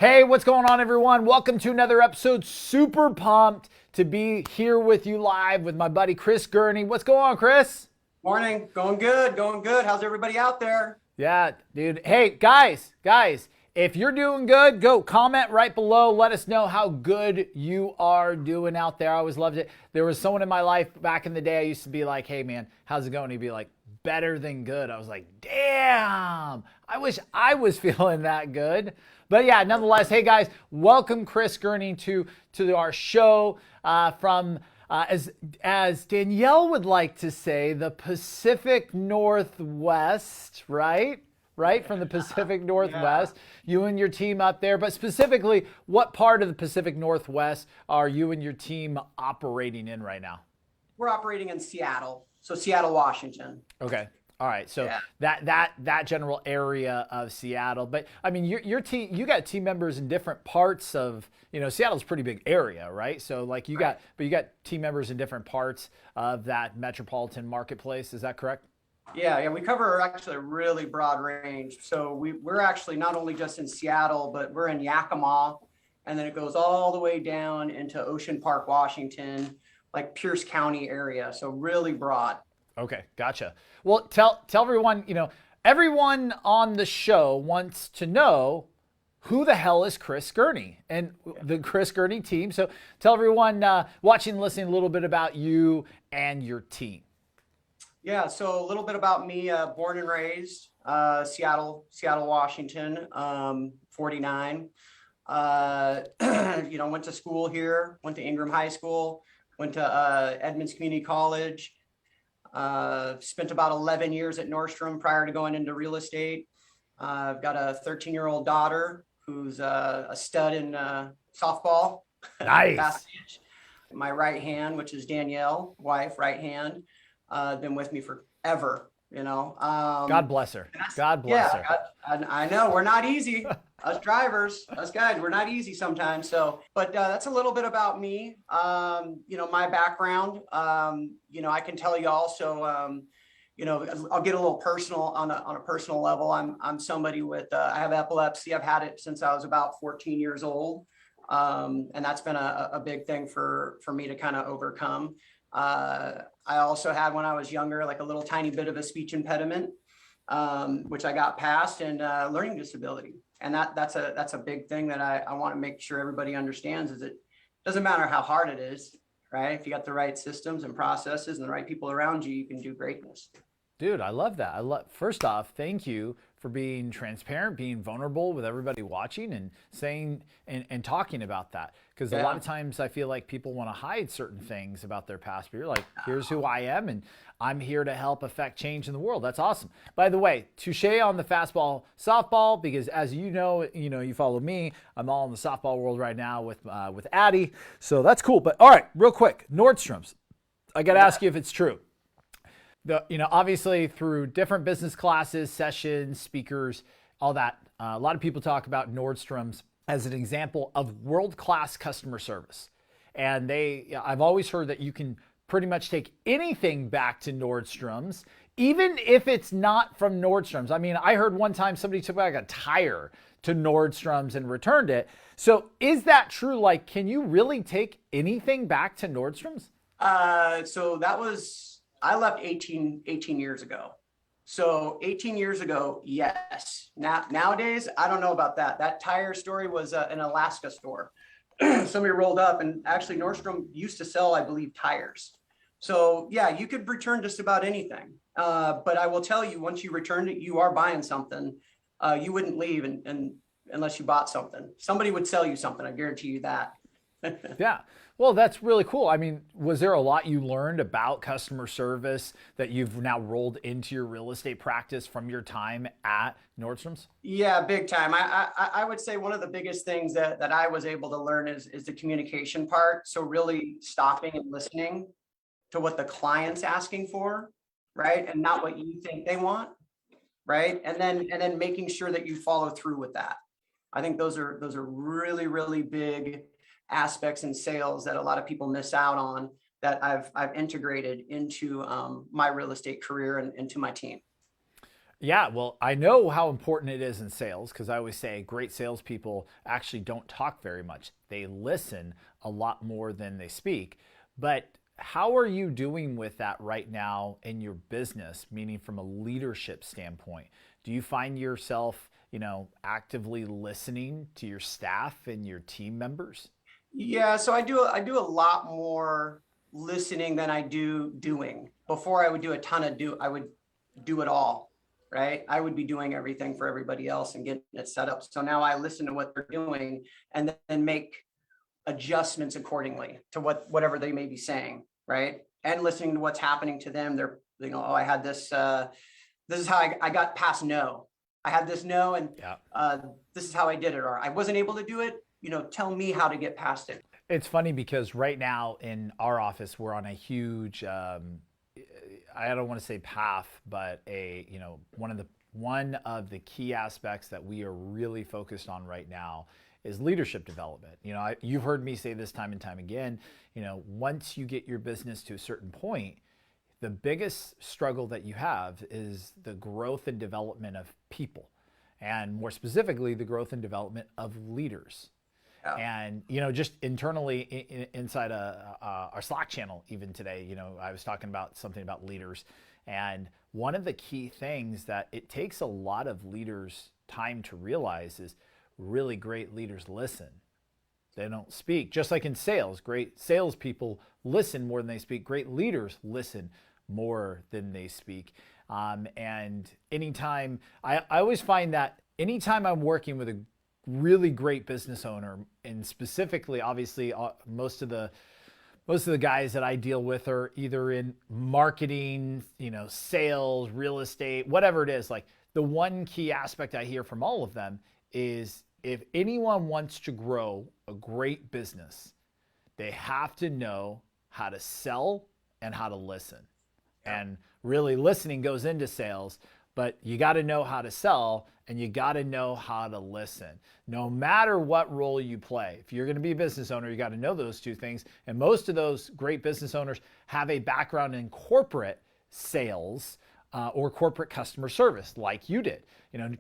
Hey, what's going on, everyone? Welcome to another episode. Super pumped to be here with you live with my buddy Chris Gurnee. What's going on, Chris? Morning. Going good. Going good. How's everybody out there? Yeah, dude. Hey, guys, if you're doing good, go comment right below. Let us know how good you are doing out there. I always loved it. There was someone in my life back in the day. I used to be like, hey, man, how's it going? He'd be like, better than good. I was like, damn, I wish I was feeling that good. But yeah, nonetheless, hey guys, welcome Chris Gurnee to our show from as Danielle would like to say, the Pacific Northwest, right? Right, from the Pacific Northwest. Yeah. You and your team up there, but specifically, what part of the Pacific Northwest are you and your team operating in right now? We're operating in Seattle, so Seattle, Washington. Okay. All right, so yeah. that general area of Seattle, but I mean, your team, you got team members in different parts of, Seattle's a pretty big area, right? So like you got team members in different parts of that metropolitan marketplace. Is that correct? Yeah, we cover actually a really broad range. So we're actually not only just in Seattle, but we're in Yakima, and then it goes all the way down into Ocean Park, Washington, like Pierce County area. So really broad. Okay, gotcha. Well, tell everyone, everyone on the show wants to know who the hell is Chris Gurnee and the Chris Gurnee team. So tell everyone watching and listening a little bit about you and your team. Yeah, so a little bit about me, born and raised, Seattle, Washington, 49. Went to school here, went to Ingram High School, went to Edmonds Community College. Spent about 11 years at Nordstrom prior to going into real estate. I've got a 13-year-old daughter who's a stud in softball. Nice. My right hand, which is Danielle, wife, right hand, been with me forever. God bless her. God bless her. I know we're not easy. Us drivers, us guys, we're not easy sometimes. So, but that's a little bit about me. My background. I can tell you also. I'll get a little personal on a personal level. I'm somebody with I have epilepsy. I've had it since I was about 14 years old, and that's been a big thing for me to kind of overcome. I also had when I was younger, like a little tiny bit of a speech impediment, which I got past, and learning disability. And that's a big thing that I want to make sure everybody understands is it doesn't matter how hard it is, right? If you got the right systems and processes and the right people around you, you can do greatness. Dude, I love that. First off, thank you for being transparent, being vulnerable with everybody watching and saying and talking about that. Because a lot of times I feel like people want to hide certain things about their past, but you're like, here's who I am and I'm here to help affect change in the world. That's awesome. By the way, touche on the fastball, softball, because as you follow me, I'm all in the softball world right now with Addie. So that's cool. But all right, real quick, Nordstrom's. I got to ask you if it's true. Obviously through different business classes, sessions, speakers, all that, a lot of people talk about Nordstrom's as an example of world-class customer service. And I've always heard that you can pretty much take anything back to Nordstrom's, even if it's not from Nordstrom's. I mean, I heard one time somebody took back a tire to Nordstrom's and returned it. So is that true? Like, can you really take anything back to Nordstrom's? So that was, I left 18 years ago. So 18 years ago, yes. Nowadays, I don't know about that. That tire story was an Alaska store. Somebody rolled up, and actually Nordstrom used to sell, I believe, tires. So yeah, you could return just about anything. But I will tell you, once you returned it, you are buying something. You wouldn't leave and unless you bought something. Somebody would sell you something. I guarantee you that. Yeah. Well, that's really cool. I mean, was there a lot you learned about customer service that you've now rolled into your real estate practice from your time at Nordstrom's? Yeah, big time. I would say one of the biggest things that I was able to learn is the communication part. So really stopping and listening to what the client's asking for, right? And not what you think they want, right? And then making sure that you follow through with that. I think those are really, really big aspects in sales that a lot of people miss out on that I've integrated into my real estate career and into my team. Yeah, well, I know how important it is in sales because I always say great salespeople actually don't talk very much. They listen a lot more than they speak. But how are you doing with that right now in your business, meaning from a leadership standpoint? Do you find yourself, actively listening to your staff and your team members? Yeah, so I do a lot more listening than I do doing. Before I would do a ton of I would do it all, right? I would be doing everything for everybody else and getting it set up. So now I listen to what they're doing and then make adjustments accordingly to whatever they may be saying, right? And listening to what's happening to them. They're, oh, I had this, this is how I got past no. I had this no, and Yeah. this is how I did it, or I wasn't able to do it. Tell me how to get past it. It's funny because right now in our office, we're on a huge, I don't want to say path, but one of the key aspects that we are really focused on right now is leadership development. You've heard me say this time and time again, once you get your business to a certain point, the biggest struggle that you have is the growth and development of people, and more specifically, the growth and development of leaders. Yeah. And, just internally inside our Slack channel, even today, I was talking about something about leaders. And one of the key things that it takes a lot of leaders time to realize is really great leaders listen. They don't speak. Just like in sales, great salespeople listen more than they speak. Great leaders listen more than they speak. And anytime, I always find that anytime I'm working with a really great business owner, and specifically, obviously, most of the guys that I deal with are either in marketing, sales, real estate, whatever it is. Like, the one key aspect I hear from all of them is if anyone wants to grow a great business, they have to know how to sell and how to listen. And really, listening goes into sales, but you got to know how to sell and you got to know how to listen. No matter what role you play, if you're going to be a business owner, you got to know those two things. And most of those great business owners have a background in corporate sales or corporate customer service, like you did.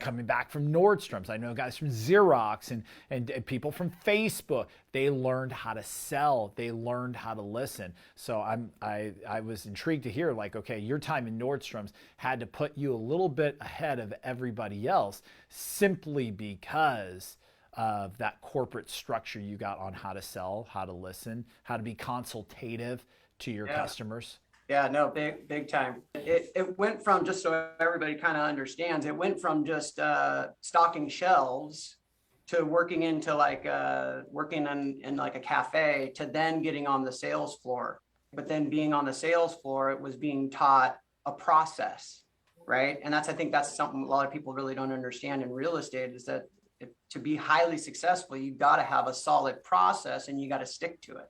Coming back from Nordstrom's, I know guys from Xerox and people from Facebook. They learned how to sell. They learned how to listen. So I was intrigued to hear, like, okay, your time in Nordstrom's had to put you a little bit ahead of everybody else simply because of that corporate structure you got on how to sell, how to listen, how to be consultative to your customers. Yeah, no, big time. It went from, just so everybody kind of understands, it went from just stocking shelves to working into working in like a cafe, to then getting on the sales floor. But then being on the sales floor, it was being taught a process, right? And I think that's something a lot of people really don't understand in real estate, is that to be highly successful, you got to have a solid process and you got to stick to it.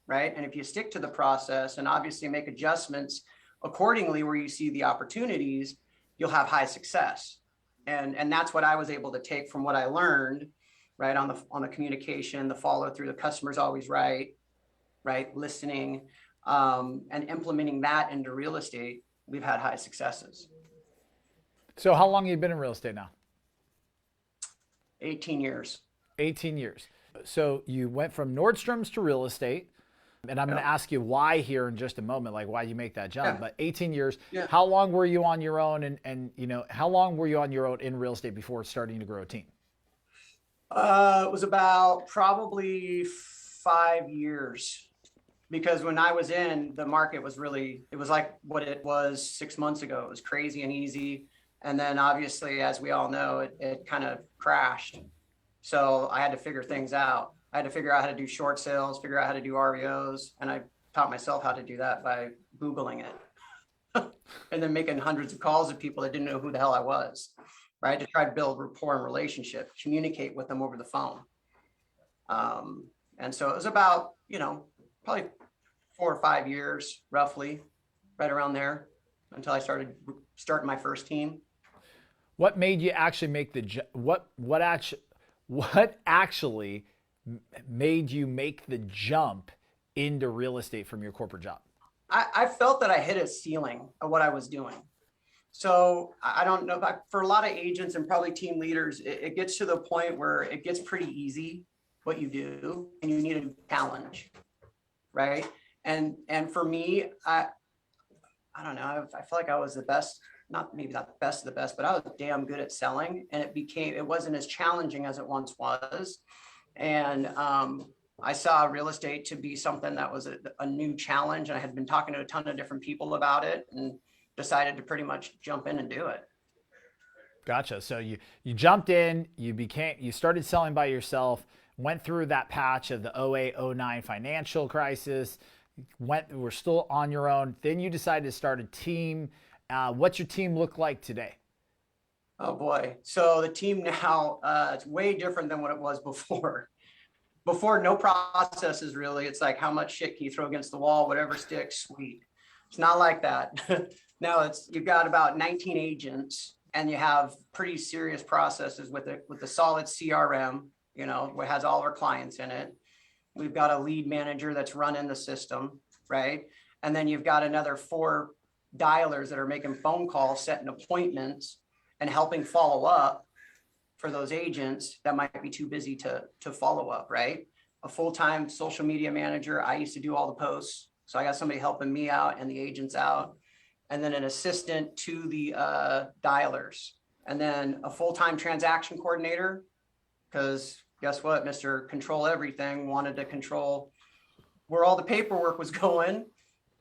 Right. And if you stick to the process and obviously make adjustments accordingly where you see the opportunities, you'll have high success. And that's what I was able to take from what I learned, right, on the communication, the follow through, the customer's always right, listening, and implementing that into real estate. We've had high successes. So how long have you been in real estate now? 18 years. 18 years. So you went from Nordstrom's to real estate. And I'm going to ask you why here in just a moment, like why you make that jump. Yeah. But 18 years, how long were you on your own? And how long were you on your own in real estate before starting to grow a team? It was about probably 5 years, because when I was in, the market was it was like what it was 6 months ago. It was crazy and easy. And then obviously, as we all know, it kind of crashed. So I had to figure things out. I had to figure out how to do short sales, figure out how to do REOs. And I taught myself how to do that by Googling it and then making hundreds of calls to people that didn't know who the hell I was, right? To try to build rapport and relationship, communicate with them over the phone. And so it was about, probably 4 or 5 years, roughly, right around there, until I starting my first team. What made you actually make what actually made you make the jump into real estate from your corporate job? I felt that I hit a ceiling of what I was doing. So I don't know, but for a lot of agents and probably team leaders, it gets to the point where it gets pretty easy what you do, and you need a challenge, right? And for me, I don't know, I feel like I was the best, maybe not the best of the best, but I was damn good at selling, and it wasn't as challenging as it once was. And I saw real estate to be something that was a new challenge. And I had been talking to a ton of different people about it and decided to pretty much jump in and do it. Gotcha. So you jumped in, you started selling by yourself, went through that patch of the 08, 09 financial crisis, were still on your own. Then you decided to start a team. What's your team look like today? Oh boy. So the team now, it's way different than what it was before. Before, no processes really. It's like, how much shit can you throw against the wall? Whatever sticks, sweet. It's not like that. Now you've got about 19 agents, and you have pretty serious processes with the solid CRM, what has all of our clients in it. We've got a lead manager that's running the system, right? And then you've got another 4 dialers that are making phone calls, setting appointments, and helping follow up for those agents that might be too busy to follow up, right? A full-time social media manager. I used to do all the posts. So I got somebody helping me out and the agents out. And then an assistant to the dialers. And then a full-time transaction coordinator, because guess what? Mr. Control Everything wanted to control where all the paperwork was going.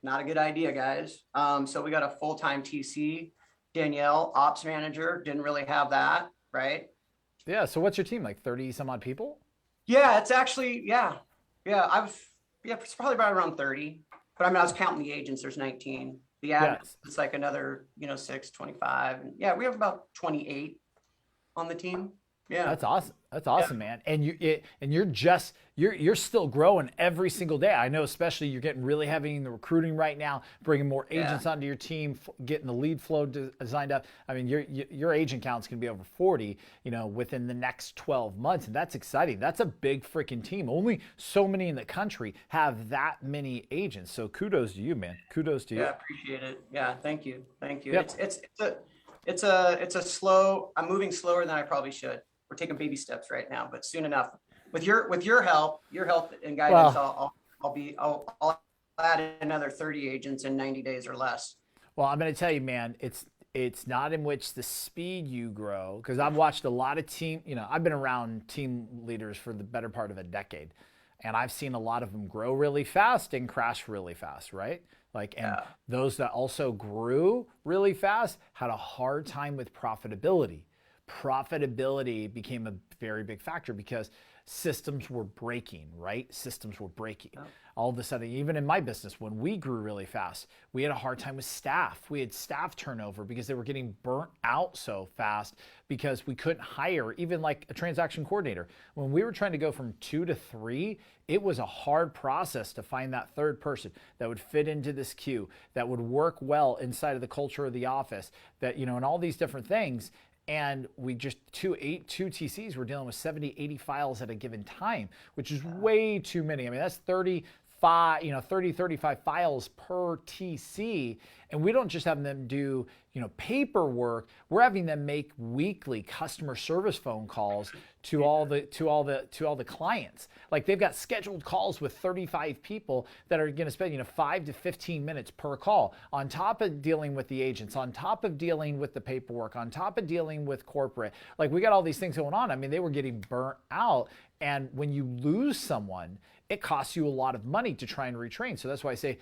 Not a good idea, guys. So we got a full-time TC, Danielle, ops manager. Didn't really have that, right? Yeah. So what's your team, like 30 some odd people? Yeah, it's actually, yeah. It's probably about around 30. But I mean, I was counting the agents, there's 19. The admins, yes. It's like another, 6, 25. And yeah, we have about 28 on the team. Yeah. That's awesome. That's awesome, man. And you're still growing every single day. I know, especially you're getting really heavy in the recruiting right now, bringing more agents onto your team, getting the lead flow designed up. I mean, your agent count's going to be over 40, within the next 12 months. And that's exciting. That's a big freaking team. Only so many in the country have that many agents. So kudos to you, man. Kudos to you. Yeah, appreciate it. Yeah. Thank you. Yep. It's a slow, I'm moving slower than I probably should. We're taking baby steps right now, but soon enough, with your help and guidance, I'll add another 30 agents in 90 days or less. Well, I'm going to tell you, man, it's not in which the speed you grow, because I've watched a lot of I've been around team leaders for the better part of a decade, and I've seen a lot of them grow really fast and crash really fast, right? Those that also grew really fast had a hard time with profitability. Profitability became a very big factor because systems were breaking, right? Systems were breaking. Oh. All of a sudden, even in my business, when we grew really fast, we had a hard time with staff. We had staff turnover because they were getting burnt out so fast because we couldn't hire even like a transaction coordinator. When we were trying to go from 2 to 3, it was a hard process to find that third person that would fit into this queue, that would work well inside of the culture of the office, that, and all these different things. And we just, two TCs, we're dealing with 70, 80 files at a given time, which is way too many. I mean, that's 35 files per TC. And we don't just have them do, paperwork. We're having them make weekly customer service phone calls to all the clients. Like, they've got scheduled calls with 35 people that are going to spend 5 to 15 minutes per call, on top of dealing with the agents, on top of dealing with the paperwork, on top of dealing with corporate. Like, we got all these things going on. I mean, they were getting burnt out. And when you lose someone, it costs you a lot of money to try and retrain. So that's why I say,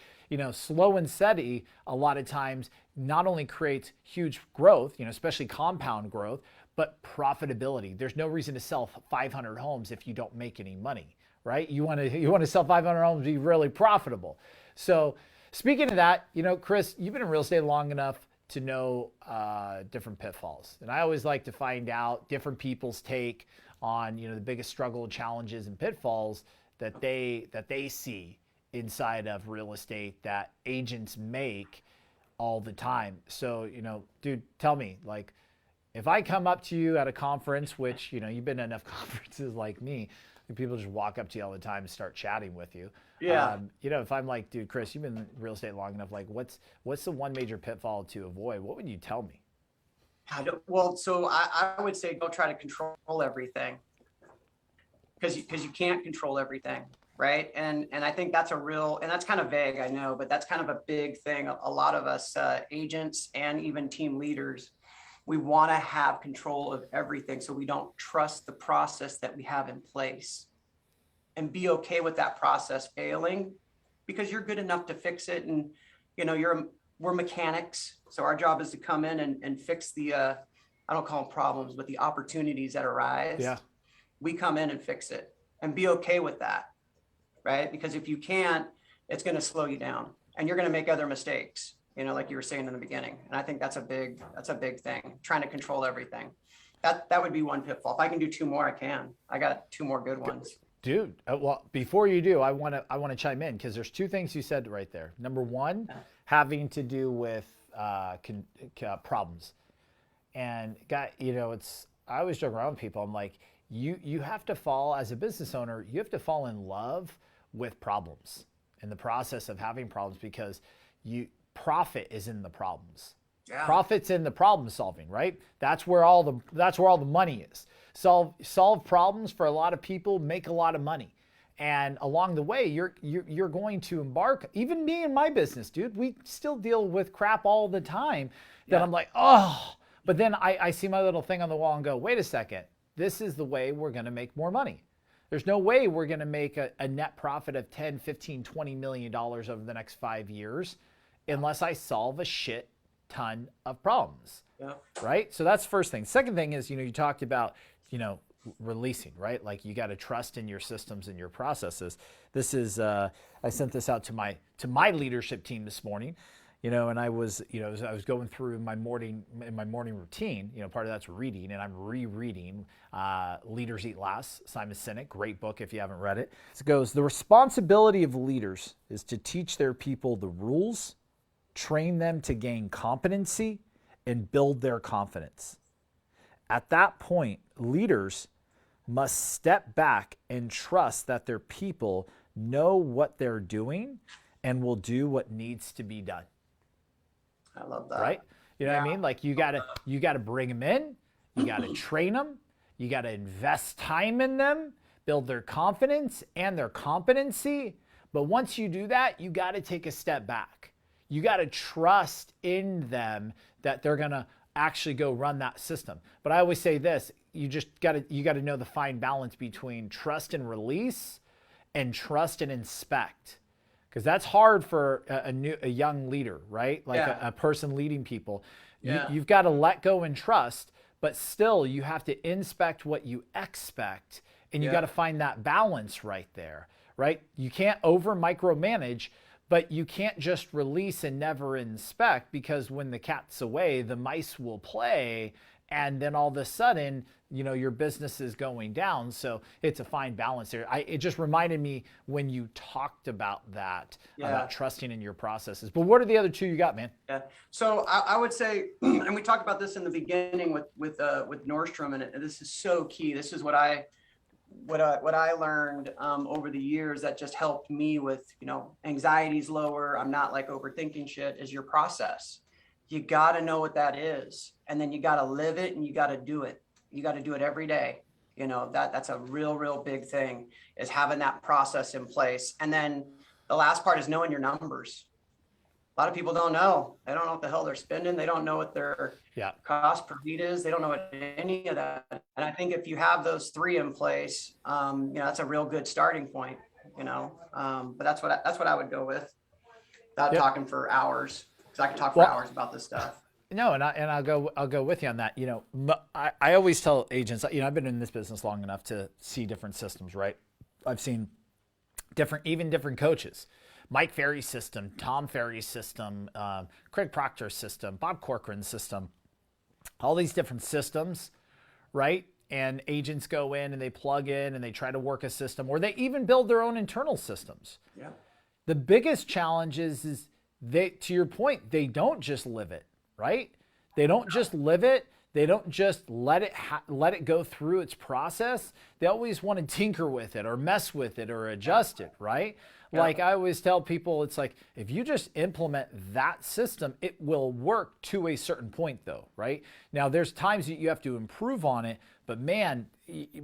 slow and steady a lot of times not only creates huge growth, especially compound growth, but profitability. There's no reason to sell 500 homes if you don't make any money, right? You want to sell 500 homes to be really profitable. So speaking of that, Chris, you've been in real estate long enough to know different pitfalls. And I always like to find out different people's take on, the biggest struggle and challenges and pitfalls that they see inside of real estate that agents make all the time. So, dude, tell me, like, if I come up to you at a conference, which, you've been to enough conferences like me, people just walk up to you all the time and start chatting with you. Yeah. If I'm like, dude, Chris, you've been in real estate long enough. Like, what's the one major pitfall to avoid? What would you tell me? Well, so I would say don't try to control everything, because you can't control everything, right? And I think that's and that's kind of vague, I know, but that's kind of a big thing. A lot of us agents and even team leaders, we want to have control of everything, so we don't trust the process that we have in place, and be okay with that process failing, because you're good enough to fix it. And we're mechanics, so our job is to come in and fix the I don't call them problems, but the opportunities that arise. Yeah. We come in and fix it, and be okay with that, right? Because if you can't, it's going to slow you down, and you're going to make other mistakes, like you were saying in the beginning. And I think that's a big thing, trying to control everything. That would be one pitfall. If I can do two more, I can. I got two more good ones. Dude, well, before you do, I want to chime in, because there's two things you said right there. Number one, having to do with problems. And I always joke around with people. I'm like, you have to fall, as a business owner, you have to fall in love with problems in the process of having problems, because profit is in the problems. Yeah. Profit's in the problem solving, right? That's where all the money is. Solve problems for a lot of people, make a lot of money. And along the way, you're going to embark. Even me in my business, dude, we still deal with crap all the time that I'm like, oh. But then I see my little thing on the wall and go, wait a second. This is the way we're going to make more money. There's no way we're going to make a net profit of 10, 15, 20 million dollars over the next 5 years unless I solve a shit ton of problems. Yeah. Right? So that's the first thing. Second thing is, you talked about, releasing, right? Like, you got to trust in your systems and your processes. This is, I sent this out to my leadership team this morning, and I was going through my morning routine, part of that's reading, and I'm rereading Leaders Eat Last, Simon Sinek, great book if you haven't read it. It goes, the responsibility of leaders is to teach their people the rules, train them to gain competency, and build their confidence. At that point, leaders must step back and trust that their people know what they're doing and will do what needs to be done. I love that. Right? You know what I mean? Like, you gotta bring them in, you gotta train them, you gotta invest time in them, build their confidence and their competency. But once you do that, you gotta take a step back. You gotta trust in them that they're gonna actually go run that system. But I always say this, you gotta know the fine balance between trust and release and trust and inspect. Because that's hard for a young leader, right? Like a person leading people. Yeah. You've got to let go and trust, but still you have to inspect what you expect, and you got to find that balance right there, right? You can't over micromanage, but you can't just release and never inspect, because when the cat's away, the mice will play, and then all of a sudden, your business is going down. So it's a fine balance there. It just reminded me when you talked about that, about trusting in your processes. But what are the other two you got, man? Yeah. So I would say, and we talked about this in the beginning with Nordstrom, and this is so key. This is what I learned over the years that just helped me with, anxiety's lower. I'm not like overthinking shit, is your process. You got to know what that is. And then you got to live it, and you got to do it. You got to do it every day. That's a real big thing, is having that process in place. And then the last part is knowing your numbers. A lot of people don't know. They don't know what the hell they're spending. They don't know what their cost per lead is. They don't know what any of that. And I think if you have those three in place, that's a real good starting point, but that's what I would go with, without talking for hours, because I could talk for hours about this stuff. No, and I'll go with you on that. I always tell agents, I've been in this business long enough to see different systems, right? I've seen different coaches. Mike Ferry's system, Tom Ferry's system, Craig Proctor's system, Bob Corcoran's system, all these different systems, right? And agents go in and they plug in and they try to work a system, or they even build their own internal systems. Yeah. The biggest challenge is to your point, they don't just live it, right? They don't just live it. They don't just let it go through its process. They always want to tinker with it or mess with it or adjust it, right? Like I always tell people, it's like, if you just implement that system, it will work to a certain point though, right? Now there's times that you have to improve on it, but man,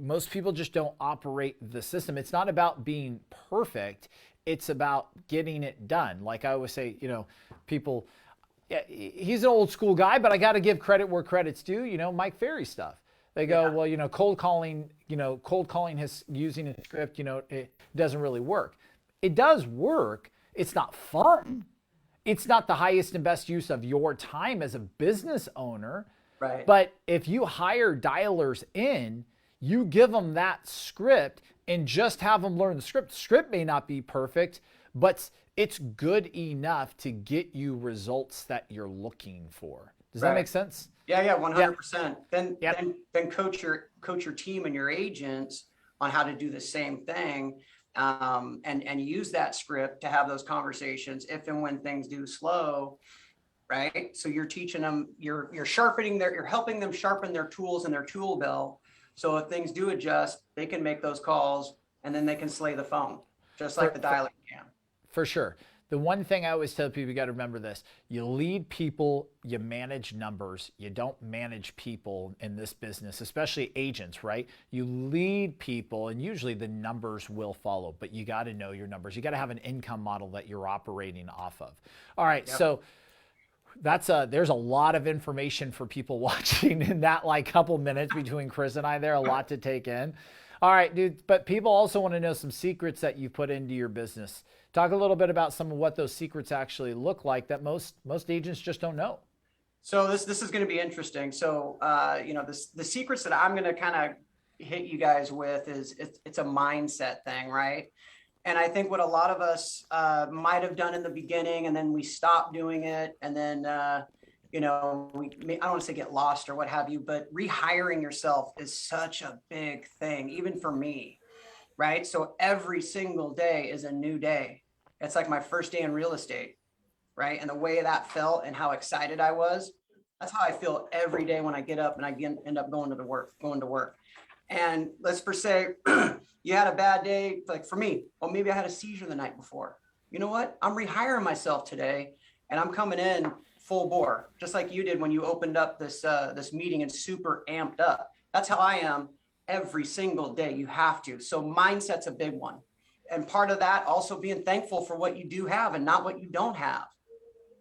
most people just don't operate the system. It's not about being perfect. It's about getting it done. Like I always say, people, yeah, he's an old school guy, but I got to give credit where credit's due. Mike Ferry stuff. They go, well, cold calling his using a script, it doesn't really work. It does work. It's not fun. It's not the highest and best use of your time as a business owner. Right. But if you hire dialers in, you give them that script and just have them learn the script. The script may not be perfect, but it's good enough to get you results that you're looking for. Does that make sense? Yeah, 100%. Then coach your team and your agents on how to do the same thing, and use that script to have those conversations if and when things do slow, right? So you're teaching them, you're helping them sharpen their tools in their tool belt. So if things do adjust, they can make those calls and then they can slay the phone, just like the dialer can. For sure. The one thing I always tell people, you got to remember this: you lead people, you manage numbers. You don't manage people in this business, especially agents, right? You lead people and usually the numbers will follow, but you got to know your numbers. You got to have an income model that you're operating off of. All right. Yep. So there's a lot of information for people watching in that couple minutes between Chris and I there, a lot to take in. All right, dude, but people also want to know some secrets that you put into your business. Talk a little bit about some of what those secrets actually look like that most agents just don't know. So this is going to be interesting. So, the secrets that I'm going to kind of hit you guys with is it's a mindset thing, right? And I think what a lot of us might have done in the beginning, and then we stopped doing it, and then I don't want to say get lost or what have you, but rehiring yourself is such a big thing, even for me, right? So every single day is a new day. It's like my first day in real estate, right? And the way that felt and how excited I was, that's how I feel every day when I get up and I end up going to work. And let's per se, you had a bad day, like for me, well, maybe I had a seizure the night before. You know what? I'm rehiring myself today and I'm coming in full bore, just like you did when you opened up this meeting and super amped up. That's how I am every single day. You have to. So mindset's a big one. And part of that also being thankful for what you do have and not what you don't have,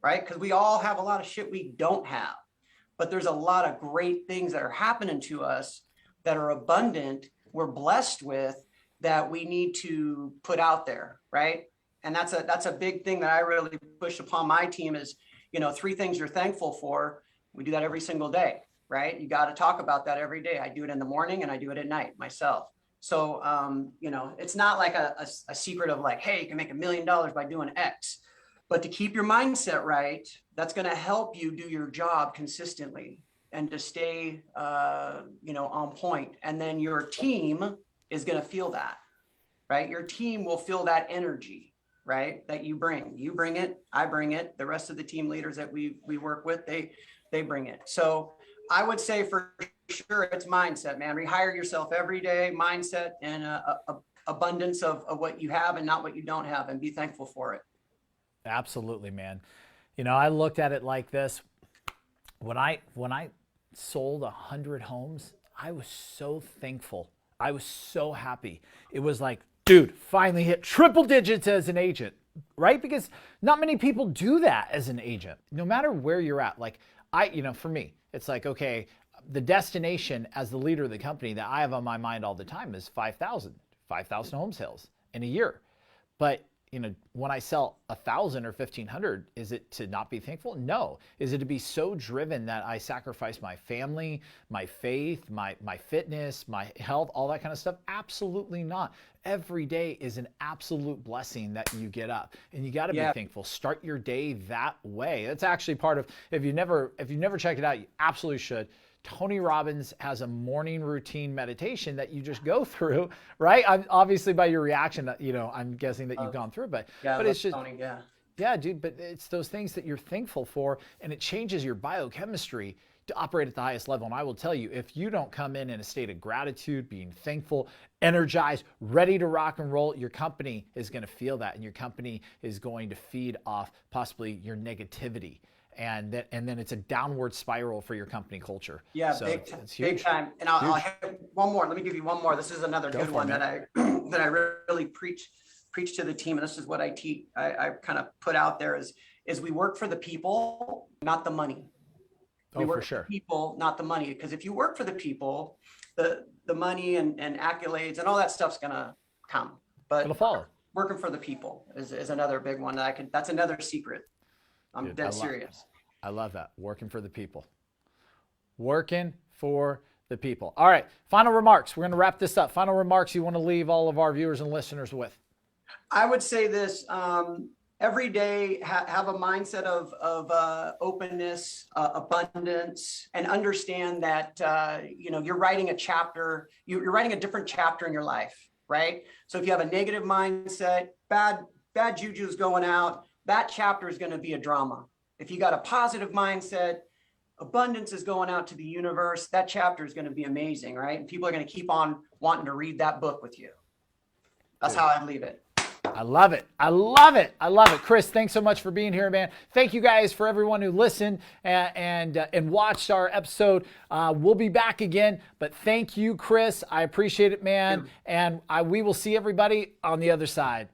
right? Because we all have a lot of shit we don't have, but there's a lot of great things that are happening to us that are abundant, we're blessed with, that we need to put out there, right? And that's a big thing that I really push upon my team is, 3 things you're thankful for. We do that every single day, right? You got to talk about that every day. I do it in the morning and I do it at night myself. So, it's not like a secret of like, hey, you can make $1 million by doing X, but to keep your mindset right, that's going to help you do your job consistently and to stay, on point. And then your team is going to feel that, right? Your team will feel that energy, right? That you bring it, I bring it. The rest of the team leaders that we work with, they bring it. So I would say for sure it's mindset, man. Rehire yourself every day, mindset and abundance of what you have and not what you don't have, and be thankful for it. Absolutely, man. I looked at it like this. When I sold 100 homes, I was so thankful. I was so happy. It was like, dude, finally hit triple digits as an agent, right? Because not many people do that as an agent, no matter where you're at. Like for me, it's like, okay, the destination as the leader of the company that I have on my mind all the time is 5,000 home sales in a year. But when I sell 1,000 or 1,500, is it to not be thankful? No. Is it to be so driven that I sacrifice my family, my faith, my fitness, my health, all that kind of stuff? Absolutely not. Every day is an absolute blessing that you get up, and you got to be thankful. Start your day that way. That's actually part of, if you've never checked it out, you absolutely should. Tony Robbins has a morning routine meditation that you just go through, right? Obviously by your reaction, I'm guessing that you've gone through, but it's just, Tony, yeah, dude, but it's those things that you're thankful for, and it changes your biochemistry. to operate at the highest level. And I will tell you, if you don't come in a state of gratitude, being thankful, energized, ready to rock and roll, your company is going to feel that, and your company is going to feed off possibly your negativity. And then it's a downward spiral for your company culture. Yeah, so it's big time. And I'll have one more. Let me give you one more. This is another good one that I really preach to the team. And this is what I teach. I kind of put out there is we work for the people, not the money. We work for the people, not the money. Because if you work for the people, the money and accolades and all that stuff's gonna come. But it'll follow. Working for the people is another big one that's another secret. I'm dead serious. I love that. Working for the people. Working for the people. All right. Final remarks. We're going to wrap this up. Final remarks you want to leave all of our viewers and listeners with? I would say this. Every day, have a mindset of openness, abundance, and understand that you're writing a chapter. You're writing a different chapter in your life, right? So if you have a negative mindset, bad juju is going out, that chapter is going to be a drama. If you got a positive mindset, abundance is going out to the universe, that chapter is going to be amazing, right? And people are going to keep on wanting to read that book with you. That's how I'd leave it. I love it. I love it. I love it. Chris, thanks so much for being here, man. Thank you guys for everyone who listened and watched our episode. We'll be back again, but thank you, Chris. I appreciate it, man. And we will see everybody on the other side.